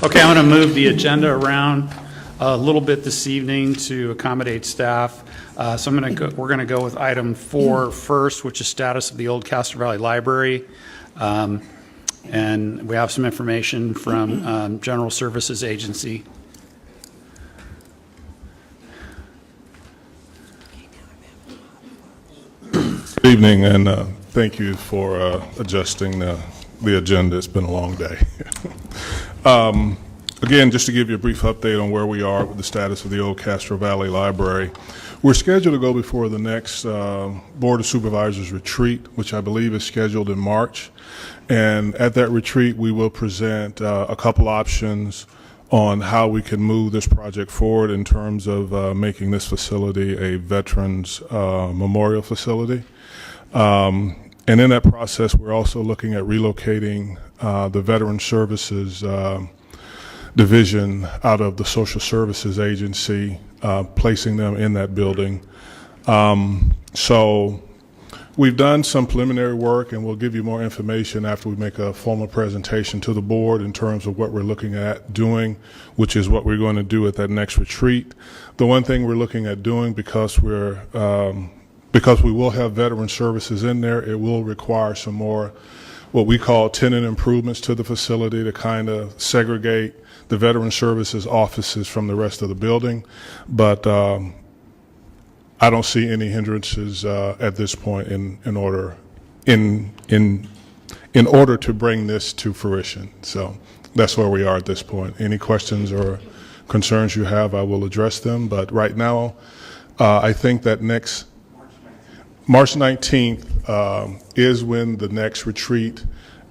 Okay, I'm going to move the agenda around a little bit this evening to accommodate staff. So we're going to go with item 4 first, which is status of the old Castro Valley Library. And we have some information from General Services Agency. Good evening, and thank you for adjusting the agenda. It's been a long day. Again, just to give you a brief update on where we are with the status of the old Castro Valley Library. We're scheduled to go before the next Board of Supervisors retreat, which I believe is scheduled in March. And at that retreat, we will present a couple options on how we can move this project forward in terms of making this facility a Veterans Memorial Facility. And in that process, we're also looking at relocating the Veteran Services division out of the Social Services Agency, placing them in that building. So we've done some preliminary work, and we'll give you more information after we make a formal presentation to the board in terms of what we're looking at doing, which is what we're going to do at that next retreat. The one thing we're looking at doing, because we will have Veteran Services in there, it will require some more what we call tenant improvements to the facility to kind of segregate the Veteran Services offices from the rest of the building. But I don't see any hindrances at this point in order to bring this to fruition. So that's where we are at this point. Any questions or concerns you have, I will address them. But right now, I think that next March 19th is when the next retreat,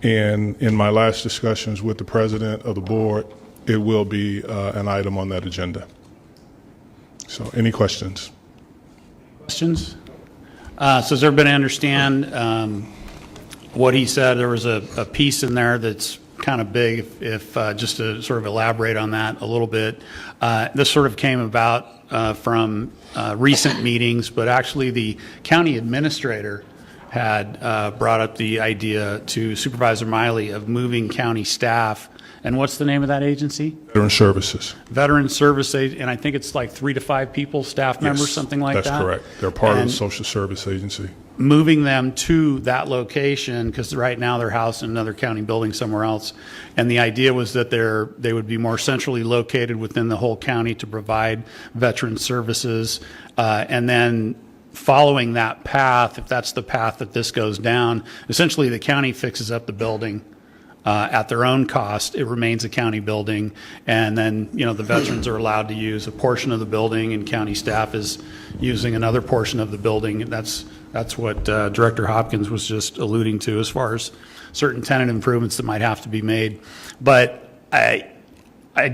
and in my last discussions with the president of the board, it will be an item on that agenda. So any questions? Questions? So has everybody understand what he said? There was a piece in there that's kind of big, if just to sort of elaborate on that a little bit. This sort of came about from recent meetings, but actually the county administrator had brought up the idea to Supervisor Miley of moving county staff. And what's the name of that agency? Veteran Services. Veteran Service, and I think it's like 3 to 5 people, staff members, something like that. That's correct. They're part of the Social Service Agency. Moving them to that location, because right now they're housed in another county building somewhere else. And the idea was that they would be more centrally located within the whole county to provide veteran services. And then following that path, if that's the path that this goes down, essentially the county fixes up the building at their own cost. It remains a county building, and then the veterans are allowed to use a portion of the building, and county staff is using another portion of the building. That's what Director Hopkins was just alluding to as far as certain tenant improvements that might have to be made. But I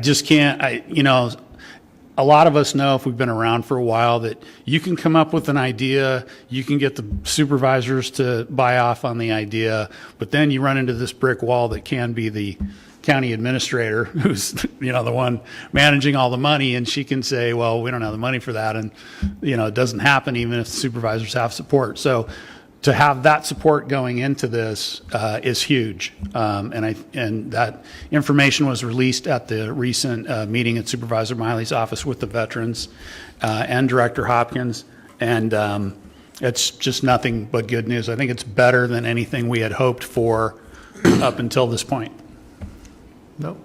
just can't. A lot of us know, if we've been around for a while, that you can come up with an idea, you can get the supervisors to buy off on the idea, but then you run into this brick wall that can be the county administrator, who's the one managing all the money, and she can say, well, we don't have the money for that, and it doesn't happen even if the supervisors have support. So to have that support going into this is huge, and that information was released at the recent meeting at Supervisor Miley's office with the veterans and Director Hopkins, and it's just nothing but good news. I think it's better than anything we had hoped for up until this point. Nope.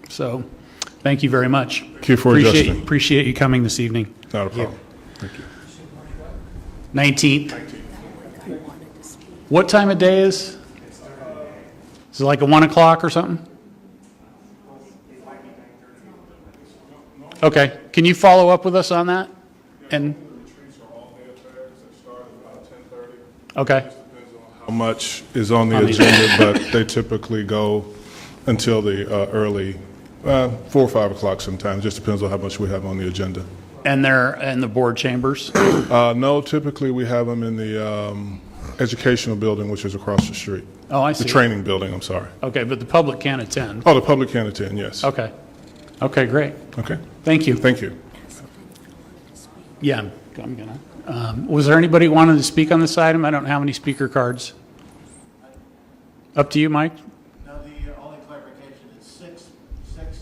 So, thank you very much. Thank you for adjusting. Appreciate you coming this evening. Not a problem. Thank you. 19th. What time of day is it like a 1 o'clock or something? Okay. Can you follow up with us on that? And okay. How much is on the agenda, but they typically go until the early 4 or 5 o'clock sometimes. Just depends on how much we have on the agenda. And they're in the board chambers? No, typically we have them in the educational building, which is across the street. Oh, I see. The training building, I'm sorry. Okay, but the public can attend. Oh, the public can attend, yes. Okay. Okay, great. Okay. Thank you. Thank you. Yeah, I'm gonna. Was there anybody who wanted to speak on this item? I don't have any speaker cards. Up to you, Mike. No, the only clarification is 6 6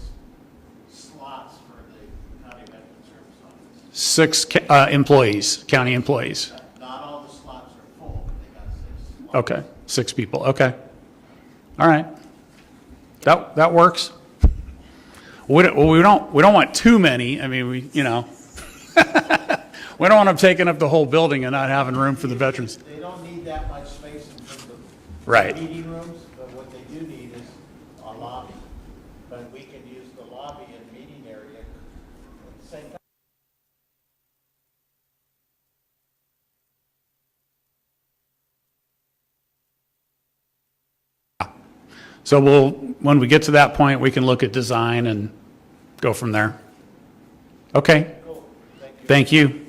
slots for the county veteran service office. 6 employees, county employees. Not all the slots are full, but they got 6 slots. Okay, 6 people, okay. All right. That works. We don't want too many. I mean, we don't want them taking up the whole building and not having room for the veterans. They don't need that much space in terms of Right. meeting rooms, but what they do need is a lobby. But we can use the lobby and meeting area at the same time. So when we get to that point, we can look at design and go from there. Okay. Cool. Thank you. Thank you.